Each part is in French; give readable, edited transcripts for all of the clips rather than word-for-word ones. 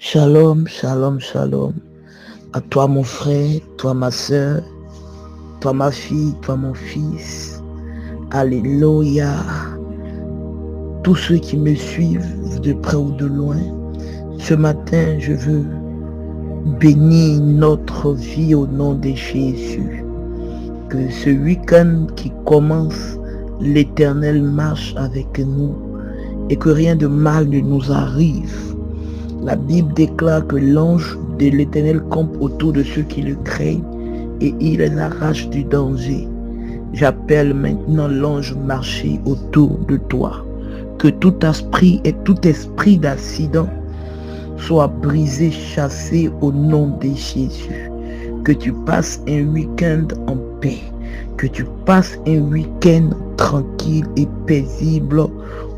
Shalom, shalom, shalom. À toi mon frère, toi ma soeur, toi ma fille, toi mon fils. Alléluia. Tous ceux qui me suivent de près ou de loin, ce matin je veux bénir notre vie au nom de Jésus. Que ce week-end qui commence, l'Éternel marche avec nous et que rien de mal ne nous arrive. La Bible déclare que l'ange de l'Éternel campe autour de ceux qui le craignent et il les arrache du danger. J'appelle maintenant l'ange marcher autour de toi. Que tout esprit d'accident soit brisé, chassé au nom de Jésus. Que tu passes un week-end en paix. Que tu passes un week-end tranquille et paisible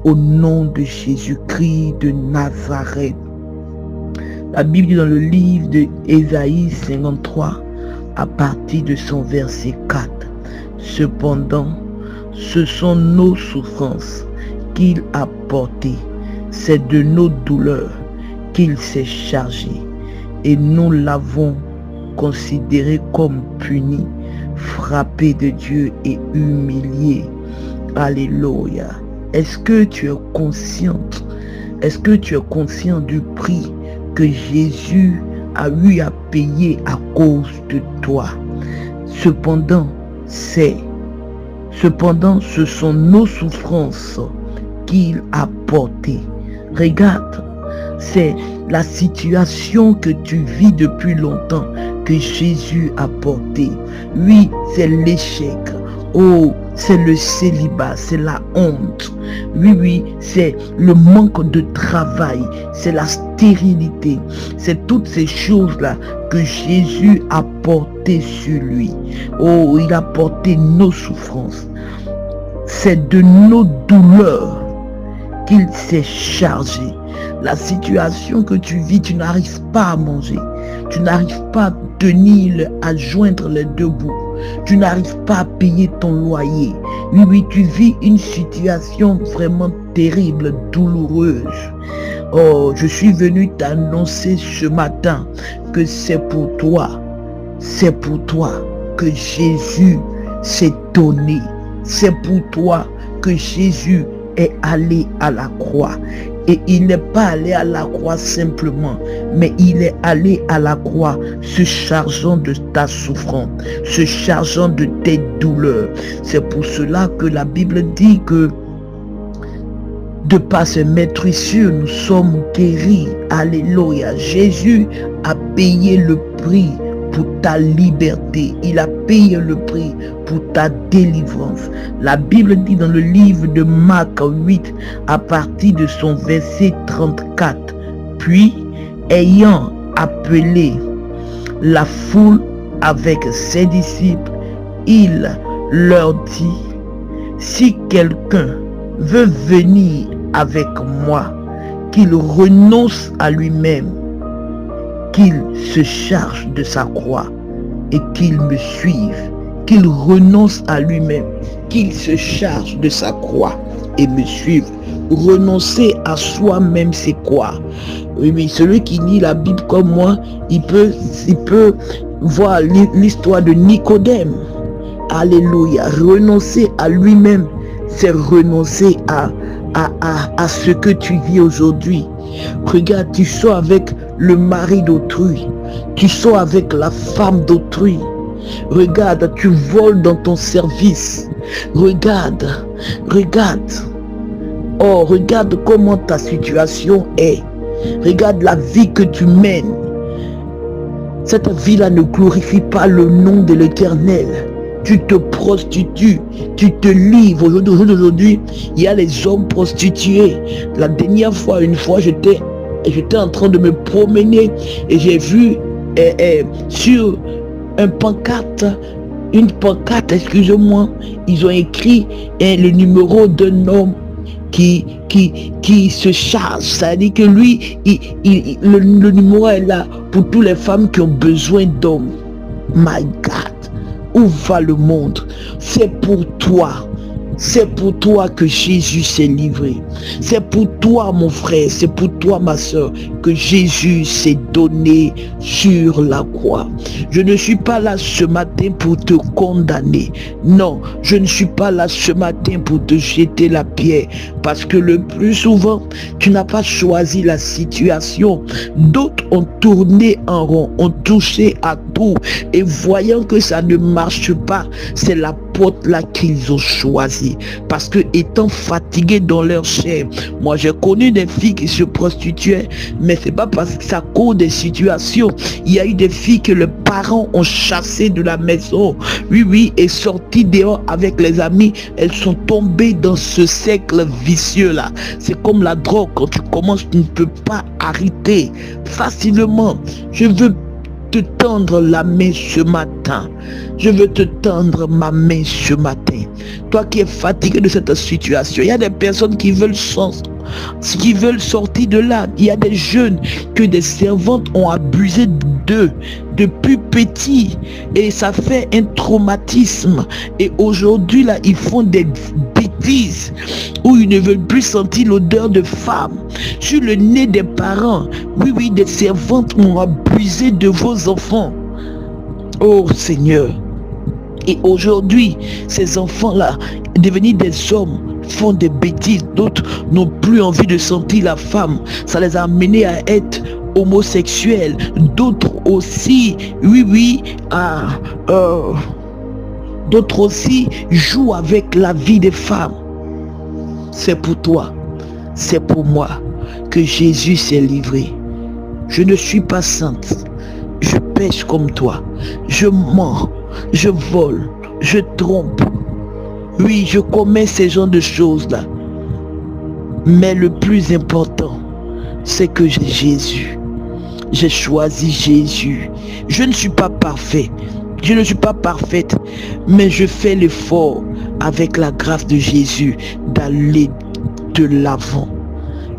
au nom de Jésus-Christ de Nazareth. La Bible dit dans le livre de Ésaïe 53, à partir de son verset 4. Cependant, ce sont nos souffrances qu'il a portées, c'est de nos douleurs qu'il s'est chargé, et nous l'avons considéré comme puni, frappé de Dieu et humilié. Alléluia. Est-ce que tu es consciente? Est-ce que tu es conscient du prix que Jésus a eu à payer à cause de toi? Cependant, ce sont nos souffrances qu'il a portées. Regarde, c'est la situation que tu vis depuis longtemps que Jésus a portée. Oui, c'est l'échec. Oh, c'est le célibat, c'est la honte. Oui, c'est le manque de travail, c'est la stérilité. C'est toutes ces choses-là que Jésus a portées sur lui. Oh, il a porté nos souffrances. C'est de nos douleurs qu'il s'est chargé. La situation que tu vis, tu n'arrives pas à manger. Tu n'arrives pas à tenir, à joindre les deux bouts. Tu n'arrives pas à payer ton loyer. Oui, tu vis une situation vraiment terrible, douloureuse. Oh, je suis venu t'annoncer ce matin que c'est pour toi que Jésus s'est donné. C'est pour toi que Jésus est allé à la croix. Et il n'est pas allé à la croix simplement, mais il est allé à la croix se chargeant de ta souffrance, se chargeant de tes douleurs. C'est pour cela que la Bible dit que de par ses maîtrissures, nous sommes guéris. Alléluia. Jésus a payé le prix pour ta liberté. Il a payé le prix pour ta délivrance. La Bible dit dans le livre de Marc 8, à partir de son verset 34, puis, ayant appelé la foule avec ses disciples, il leur dit, si quelqu'un veut venir avec moi, qu'il renonce à lui-même, qu'il se charge de sa croix et qu'il me suive, qu'il renonce à lui-même, qu'il se charge de sa croix et me suive. Renoncer à soi-même, c'est quoi? Oui, celui qui lit la Bible comme moi, il peut voir l'histoire de Nicodème. Alléluia. Renoncer à lui-même, c'est renoncer à ce que tu vis aujourd'hui. Regarde, tu sors avec le mari d'autrui, tu sors avec la femme d'autrui. Regarde, tu voles dans ton service. Regarde. Oh, regarde comment ta situation est. Regarde la vie que tu mènes. Cette vie-là ne glorifie pas le nom de l'Éternel. Tu te prostitues, tu te livres. Aujourd'hui, il y a les hommes prostitués. La dernière fois, j'étais en train de me promener et j'ai vu sur une pancarte, excusez-moi, ils ont écrit le numéro d'un homme qui se charge. Ça veut dire que lui, le numéro est là pour toutes les femmes qui ont besoin d'hommes. My God, où va le monde? C'est pour toi. C'est pour toi que Jésus s'est livré. C'est pour toi, mon frère, c'est pour toi, ma soeur, que Jésus s'est donné sur la croix. Je ne suis pas là ce matin pour te condamner. Non, je ne suis pas là ce matin pour te jeter la pierre. Parce que le plus souvent, tu n'as pas choisi la situation. D'autres ont tourné en rond, ont touché à tout. Et voyant que ça ne marche pas, c'est la porte là qu'ils ont choisi. Parce que étant fatigués dans leur chair, moi j'ai connu des filles qui se prostituaient, mais c'est pas parce que ça cause des situations. Il y a eu des filles que les parents ont chassées de la maison, oui, et sorties dehors avec les amis. Elles sont tombées dans ce cercle vicieux là. C'est comme la drogue, quand tu commences, tu ne peux pas arrêter facilement. Je veux te tendre la main ce matin. Je veux te tendre ma main ce matin. Toi qui es fatigué de cette situation, il y a des personnes qui veulent sortir de là. Il y a des jeunes que des servantes ont abusé d'eux depuis petit et ça fait un traumatisme. Et aujourd'hui là, ils font des bêtises où ils ne veulent plus sentir l'odeur de femme sur le nez des parents. Oui, des servantes ont abusé de vos enfants. Oh Seigneur. Et aujourd'hui, ces enfants-là, devenus des hommes, font des bêtises. D'autres n'ont plus envie de sentir la femme. Ça les a amenés à être homosexuels. D'autres aussi, d'autres aussi jouent avec la vie des femmes. C'est pour toi, c'est pour moi que Jésus s'est livré. Je ne suis pas sainte. Je pêche comme toi. Je mens. Je vole, je trompe. Oui, je commets ces genres de choses-là. Mais le plus important, c'est que j'ai Jésus. J'ai choisi Jésus. Je ne suis pas parfait. Je ne suis pas parfaite. Mais je fais l'effort avec la grâce de Jésus d'aller de l'avant.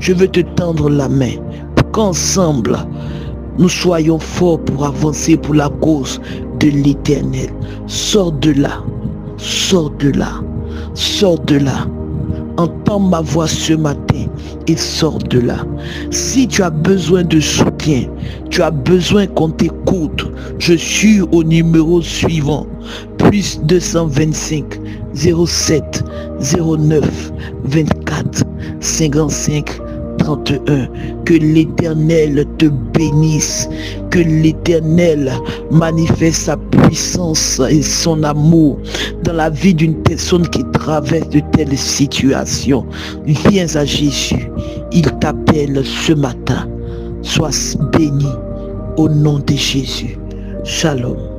Je veux te tendre la main pour qu'ensemble, nous soyons forts pour avancer pour la cause de l'Éternel. Sors de là, sors de là, sors de là. Entends ma voix ce matin et sors de là. Si tu as besoin de soutien, tu as besoin qu'on t'écoute, je suis au numéro suivant, plus 225 07 09 24 55 31. Que l'Éternel te bénisse, que l'Éternel manifeste sa puissance et son amour dans la vie d'une personne qui traverse de telles situations. Viens à Jésus, il t'appelle ce matin. Sois béni au nom de Jésus. Shalom.